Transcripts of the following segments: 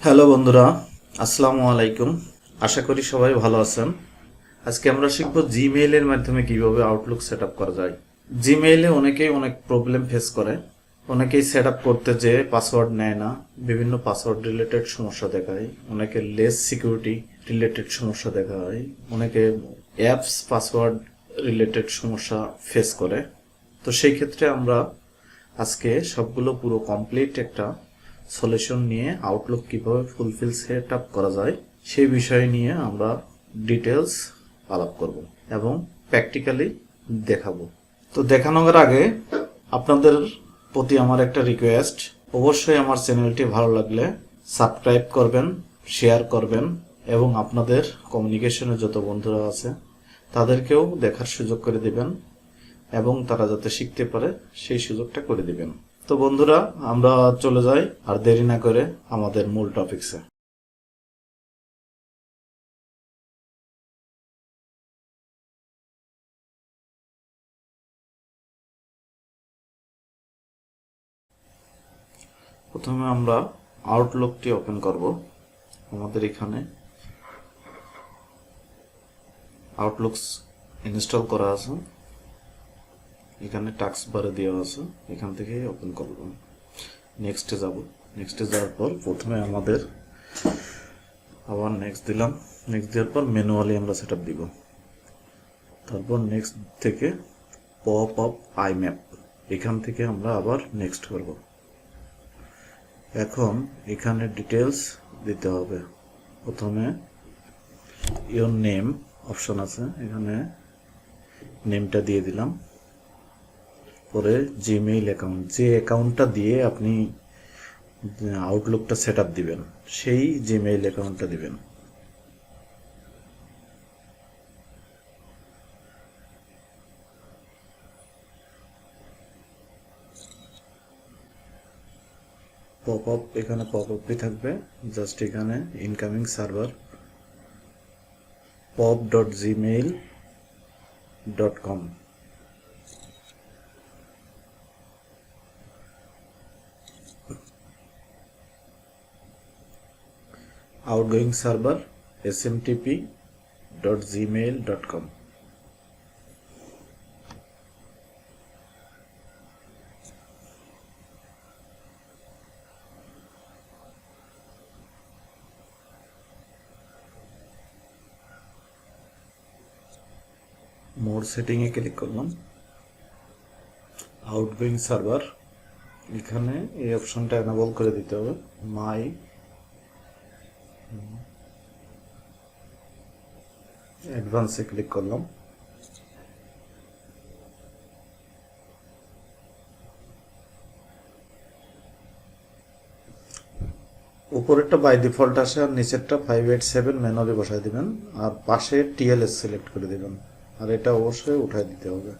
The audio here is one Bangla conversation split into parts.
হ্যালো বন্ধুরা, আসসালামু আলাইকুম। আশা করি সবাই ভালো আছেন। আজকে আমরা শিখব জিমেইলের মাধ্যমে কিভাবে আউটলুক সেট আপ করা যায়। জিমেইলে অনেকেই অনেক প্রবলেম ফেস করে। অনেকেই সেট আপ করতে যে পাসওয়ার্ড নেয় না, বিভিন্ন পাসওয়ার্ড রিলেটেড সমস্যা দেখায়, অনেকে লেস সিকিউরিটি রিলেটেড সমস্যা দেখা হয়, অনেকে অ্যাপস পাসওয়ার্ড রিলেটেড সমস্যা ফেস করে। তো সেই ক্ষেত্রে আমরা আজকে সবগুলো পুরো কমপ্লিট একটা সলিউশন নিয়ে আউটলুক কিভাবে ফুলফিল সেট আপ করা যায় সেই বিষয় নিয়ে আমরা ডিটেলস আলাপ করব এবং প্র্যাকটিক্যালি দেখাবো। তো দেখানোর আগে আপনাদের প্রতি আমার একটা রিকোয়েস্ট, অবশ্যই আমার চ্যানেলটি ভালো লাগলে সাবস্ক্রাইব করবেন, শেয়ার করবেন এবং আপনাদের কমিউনিকেশনে যত বন্ধুরা আছে তাদেরকেও দেখার সুযোগ করে দিবেন এবং তারা যাতে শিখতে পারে সেই সুযোগটা করে দিবেন। তো বন্ধুরা, আমরা চলে যাই আর দেরি না করে আমাদের মূল টপিকসে। প্রথমে আমরা আউটলুকটি ওপেন করব। আমাদের এখানে আউটলুকস ইনস্টল করা আছে, এখানে টাস্ক বারে দেওয়া আছে, এখান থেকে ওপেন করব। নেক্সটে যাব। নেক্সটে যাওয়ার পর প্রথমে আমাদের আবার নেক্সট দিলাম। নেক্সট দেওয়ার পর ম্যানুয়ালি আমরা সেট আপ দিব। তারপর নেক্সট থেকে পপ আপ আই ম্যাপ, এখান থেকে আমরা আবার নেক্সট করব। এখন এখানে ডিটেলস দিতে হবে। প্রথমে ইওর নেম অপশন আছে, এখানে নেমটা দিয়ে দিলাম। পরে জিমেইল অ্যাকাউন্ট, যে অ্যাকাউন্টটা দিয়ে আপনি আউটলুকটা সেট আপ দিবেন সেই জিমেইল অ্যাকাউন্টটা দিবেন। পপ আপ, এখানে পপ আপই থাকবে, জাস্ট এখানে incoming server pop.gmail.com, outgoing server smtp.gmail.com। মোর সেটিংয়ে ক্লিক করলাম। আউটগোয়িং সার্ভার, এখানে এই অপশনটা এনেবল করে দিতে হবে। মাই অ্যাডভান্সে ক্লিক করলাম। উপরেরটা বাই ডিফল্ট আসে আর নিচেরটা 587 ম্যানুয়ালি বসায় দিবেন আর পাশে টিএলএস সিলেক্ট করে দিবেন আর এটা অবশ্যই উঠায় দিতে হবে।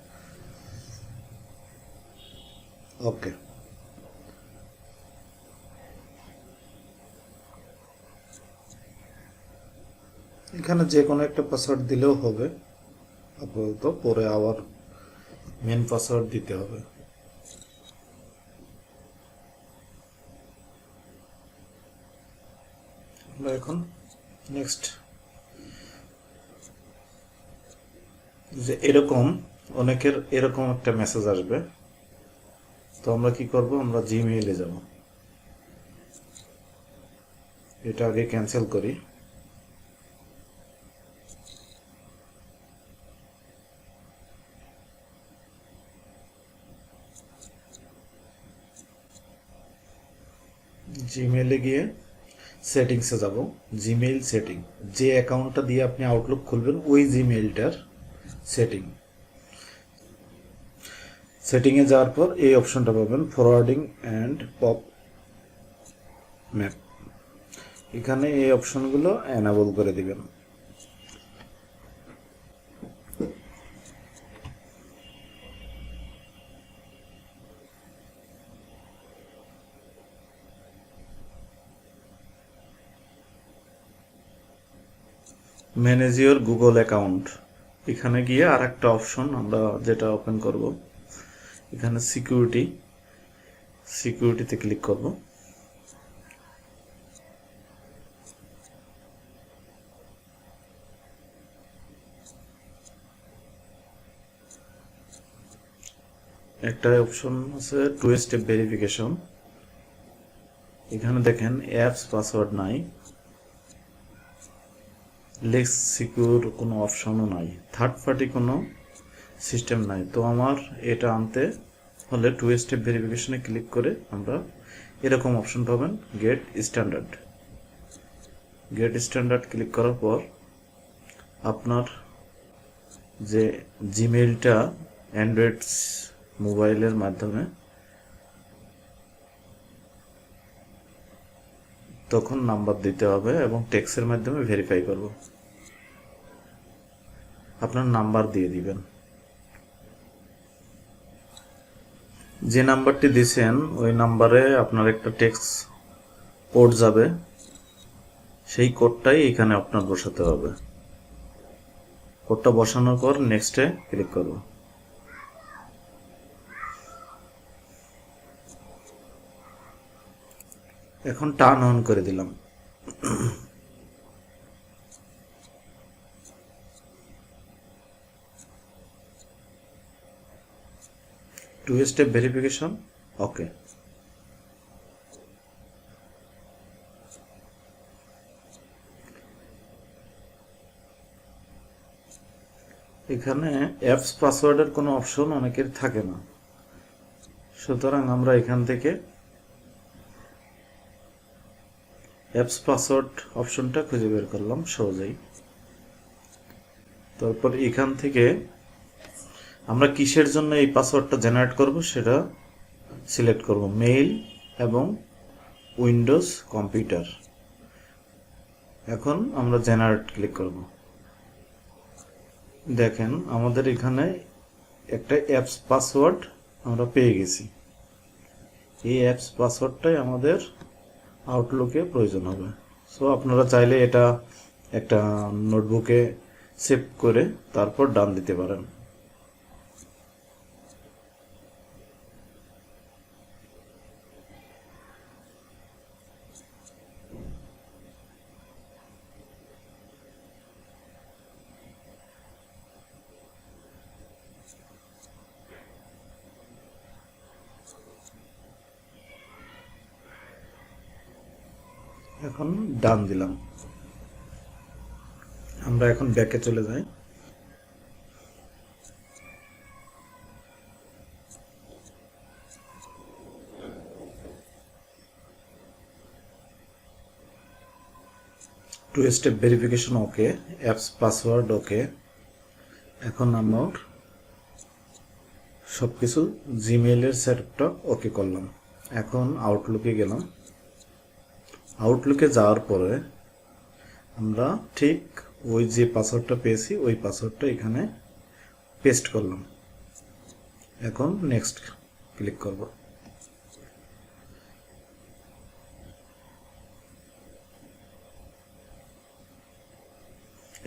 ওকে, এখানে যে কোনো একটা পাসওয়ার্ড দিলেও হবে আপাতত, পরে আবার মেন পাসওয়ার্ড দিতে হবে। আমরা এখন নেক্সট, যে এরকম অনেকের এরকম একটা মেসেজ আসবে, তো আমরা কি করব, আমরা জিমেইলে যাব। এটা আগে ক্যান্সেল করি। জিমেইলে গিয়ে সেটিংসে যাব। জিমেইল সেটিং, যে অ্যাকাউন্টটা দিয়ে আপনি আউটলুক খুলবেন ওই জিমেইলটার সেটিং। সেটিংয়ে যাওয়ার পর এই অপশনটা পাবেন, ফরওয়ার্ডিং অ্যান্ড পপ ম্যাপ। এখানে এই অপশনগুলো এনেবল করে দিবেন। ম্যানেজ ইওর গুগল অ্যাকাউন্ট, এখানে গিয়ে আর একটা অপশন আমরা যেটা ওপেন করব, এখানে সিকিউরিটিতে ক্লিক করব। একটা অপশন আছে টু স্টেপ ভেরিফিকেশন। এখানে দেখেন অ্যাপস পাসওয়ার্ড নাই, লেস সিকিউর কোনো অপশনও নাই, থার্ড পার্টি কোনো সিস্টেম নাই। তো আমার এটা আনতে হলে টু স্টেপ ভেরিফিকেশনে ক্লিক করে আমরা এরকম অপশন পাবেন, get standard. Get standard click করার পর আপনার যে জিমেইলটা অ্যান্ড্রয়েড মোবাইলের মাধ্যমে তখন নাম্বার দিতে হবে এবং টেক্সটের মাধ্যমে ভেরিফাই করব। আপনার নাম্বার দিয়ে দিবেন, যে নাম্বারটি দিয়েছেন ওই নাম্বারে আপনার একটা টেক্সট কোড যাবে, সেই কোডটাই এখানে আপনার বসাতে হবে। কোডটা বসানোর পর নেক্সটে ক্লিক করব। এখন টার্ন অন করে দিলাম। Two step verification okay. এখানে অ্যাপস পাসওয়ার্ডের কোনো অপশন অনেকের থাকে না, সুতরাং আমরা এখান থেকে অ্যাপস পাসওয়ার্ড অপশনটা খুঁজে বের করলাম সহজেই। তারপর এখান থেকে আমরা কিসের জন্য এই পাসওয়ার্ডটা জেনারেট করব সেটা সিলেক্ট করব, মেইল এবং উইন্ডোজ কম্পিউটার। এখন আমরা জেনারেট ক্লিক করব। দেখেন আমাদের এখানে একটা অ্যাপস পাসওয়ার্ড আমরা পেয়ে গেছি। এই অ্যাপস পাসওয়ার্ডটাই আমাদের আউটলুকে প্রয়োজন হবে। সো আপনারা চাইলে এটা একটা নোটবুকে সেভ করে তারপর ডান দিতে পারেন। এখন ডান দিলাম। আমরা এখন ব্যাকে চলে যাই। Two step verification okay, apps password okay. এখন আমার সবকিছু জিমেইলের সেটআপটা ওকে করলাম। এখন আউটলুকে গেলাম। আউটলুকে যাওয়ার পরে আমরা ঠিক ওই যে পাসওয়ার্ডটা পেয়েছি ওই পাসওয়ার্ডটা এখানে পেস্ট করলাম। এখন নেক্সট ক্লিক করব।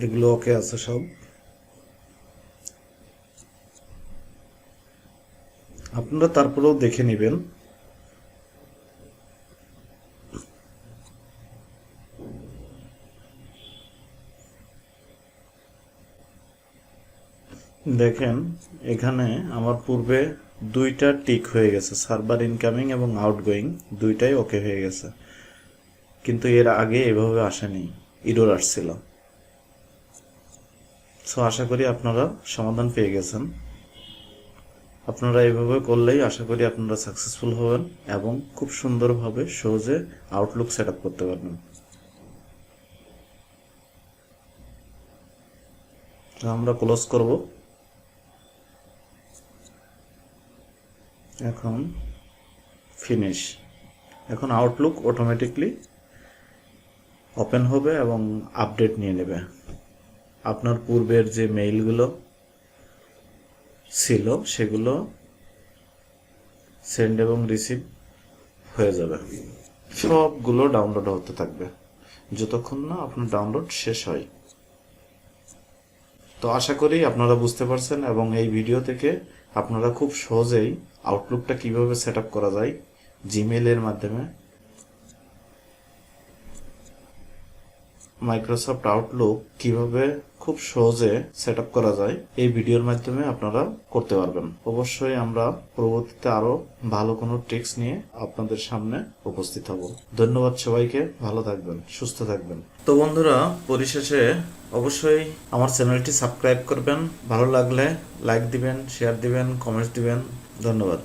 এগুলো ওকে আছে সব। আপনারা তারপরেও দেখে নেবেন। দেখেন এখানে আমার পূর্বে দুইটা টিক হয়ে গেছে, সার্ভার ইনকামিং এবং আউটগোয়িং দুইটাই ওকে হয়ে গেছে, কিন্তু এর আগে এভাবে আসেনি, এরর আসছিল। সো আশা করি আপনারা সমাধান পেয়ে গেছেন। আপনারা এইভাবে করলেই আশা করি আপনারা সাকসেসফুল হবেন এবং খুব সুন্দরভাবে সহজে আউটলুক সেট আপ করতে পারবেন। তো আমরা ক্লোজ করব। এখন ফিনিশ। এখন আউটলুক অটোমেটিকলি ওপেন হবে এবং আপডেট নিয়ে নেবে। আপনার পূর্বের যে মেইলগুলো ছিল সেগুলো সেন্ড এবং রিসিভ হয়ে যাবে। সবগুলো ডাউনলোড হতে থাকবে যতক্ষণ না আপনার ডাউনলোড শেষ হয়। তো আশা করি আপনারা বুঝতে পারছেন এবং এই ভিডিও থেকে আপনারা খুব সহজেই আউটলুকটা কিভাবে সেট আপ করা যায়, জিমেইলের মাধ্যমে মাইক্রোসফট আউটলুক কিভাবে খুব সহজে সেট আপ করা যায় এই ভিডিওর মাধ্যমে আপনারা করতে পারবেন। অবশ্যই আমরা পরবর্তীতে আরো ভালো কোনো ট্রিক্স নিয়ে আপনাদের সামনে উপস্থিত হব। ধন্যবাদ সবাইকে, ভালো থাকবেন, সুস্থ থাকবেন। তো বন্ধুরা, পরিশেষে অবশ্যই আমার চ্যানেলটি সাবস্ক্রাইব করবেন, ভালো লাগলে লাইক দিবেন, শেয়ার দিবেন, কমেন্টস দিবেন। ধন্যবাদ।